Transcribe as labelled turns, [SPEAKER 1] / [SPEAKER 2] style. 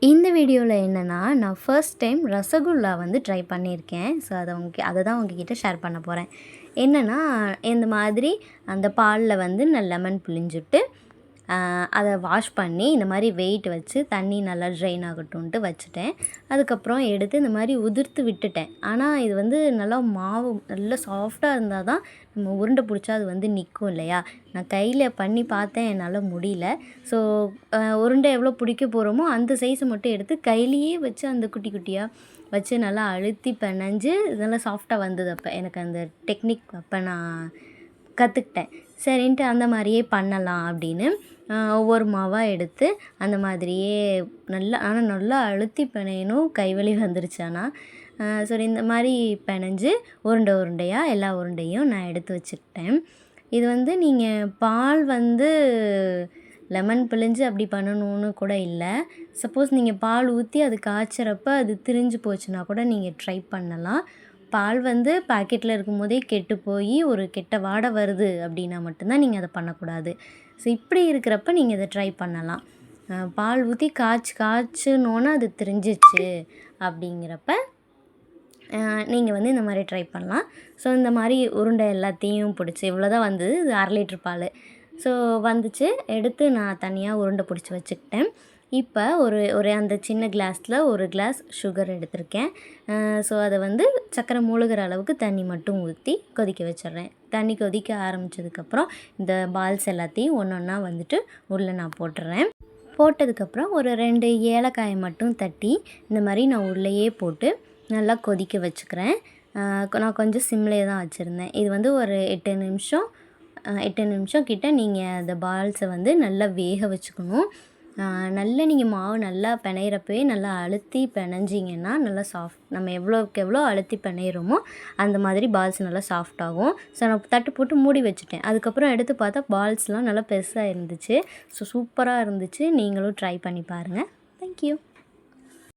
[SPEAKER 1] இந்த வீடியோவில் என்னென்னா, நான் ஃபர்ஸ்ட் டைம் ரசகுல்லா வந்து ட்ரை பண்ணியிருக்கேன். ஸோ அதை தான் உங்ககிட்ட ஷேர் பண்ண போகிறேன். என்னென்னா, இந்த மாதிரி அந்த பாலில் வந்து நான் லெமன் புழிஞ்சுட்டு அதை வாஷ் பண்ணி இந்த மாதிரி வெயிட் வச்சு தண்ணி நல்லா ட்ரெயின் ஆகட்டும்ன்ட்டு வச்சுட்டேன். அதுக்கப்புறம் எடுத்து இந்த மாதிரி உதிர்த்து விட்டுட்டேன். ஆனால் இது வந்து நல்லா மாவு நல்லா சாஃப்டாக இருந்தால் தான் நம்ம உருண்டை பிடிச்சா அது வந்து நிற்கும் இல்லையா? நான் கையில் பண்ணி பார்த்தேன், என்னால் முடியல. ஸோ உருண்டை எவ்வளோ பிடிக்க போகிறோமோ அந்த சைஸை மட்டும் எடுத்து கையிலேயே வச்சு அந்த குட்டி குட்டியாக வச்சு நல்லா அழுத்தி பெனஞ்சு இதெல்லாம் சாஃப்டாக வந்தது. அப்போ எனக்கு அந்த டெக்னிக் அப்போ நான் கற்றுக்கிட்டேன். சரின்ட்டு அந்த மாதிரியே பண்ணலாம் அப்படின்னு ஒவ்வொரு மாவாக எடுத்து அந்த மாதிரியே நல்லா அழுத்தி பிணையணும். கைவலி வந்துருச்சு. ஆனால் சரி, இந்த மாதிரி பிணைஞ்சு உருண்டையாக எல்லா உருண்டையும் நான் எடுத்து வச்சுக்கிட்டேன். இது வந்து நீங்கள் பால் வந்து லெமன் பிழிஞ்சு அப்படி பண்ணணுன்னு கூட இல்லை. சப்போஸ் நீங்கள் பால் ஊற்றி அது காய்ச்சறப்ப அது திரிஞ்சு போச்சுன்னா கூட நீங்கள் ட்ரை பண்ணலாம். பால் வந்து பாக்கெட்டில் இருக்கும்போதே கெட்டு போய் ஒரு கெட்ட வாடை வருது அப்படின்னா மட்டும்தான் நீங்கள் அதை பண்ணக்கூடாது. ஸோ இப்படி இருக்கிறப்ப நீங்கள் இதை ட்ரை பண்ணலாம். பால் ஊற்றி காய்ச்சினோன்னா அது திரிஞ்சிச்சு அப்படிங்கிறப்ப நீங்கள் வந்து இந்த மாதிரி ட்ரை பண்ணலாம். ஸோ இந்த மாதிரி உருண்டை எல்லாத்தையும் பிடிச்சி இவ்வளோ தான் வந்தது. இது 1/2 லிட்டர் பால். ஸோ வந்துச்சு. எடுத்து நான் தனியாக உருண்டை பிடிச்சி வச்சுக்கிட்டேன். இப்போ ஒரு அந்த சின்ன கிளாஸில் 1 கிளாஸ் சுகர் எடுத்திருக்கேன். ஸோ அதை வந்து சர்க்கரை மூழ்கிற அளவுக்கு தண்ணி மட்டும் ஊற்றி கொதிக்க வச்சிடுறேன். தண்ணி கொதிக்க ஆரம்பித்ததுக்கப்புறம் இந்த பால்ஸ் எல்லாத்தையும் ஒன்றா வந்துட்டு உள்ளே நான் போட்டுடுறேன். போட்டதுக்கப்புறம் ஒரு 2 ஏலக்காயை மட்டும் தட்டி இந்த மாதிரி நான் உள்ளேயே போட்டு நல்லா கொதிக்க வச்சுக்கிறேன். நான் கொஞ்சம் சிம்லேயே தான் வச்சுருந்தேன். இது வந்து ஒரு 8 நிமிஷம் கிட்ட நீங்கள் அந்த பால்ஸை வந்து நல்லா வேக வச்சுக்கணும். நல்லா நீங்கள் மாவு நல்லா பிணையிறப்பவே நல்லா அழுத்தி பிணைஞ்சிங்கன்னா நல்லா நம்ம எவ்வளோக்கு எவ்வளோ அழுத்தி பிணையிறோமோ அந்த மாதிரி பால்ஸ் நல்லா சாஃப்டாகும். ஸோ நான் தட்டு போட்டு மூடி வச்சுட்டேன். அதுக்கப்புறம் எடுத்து பார்த்தா பால்ஸ்லாம் நல்லா பெருசாக இருந்துச்சு. ஸோ சூப்பராக இருந்துச்சு. நீங்களும் ட்ரை பண்ணி பாருங்கள். தேங்க்யூ.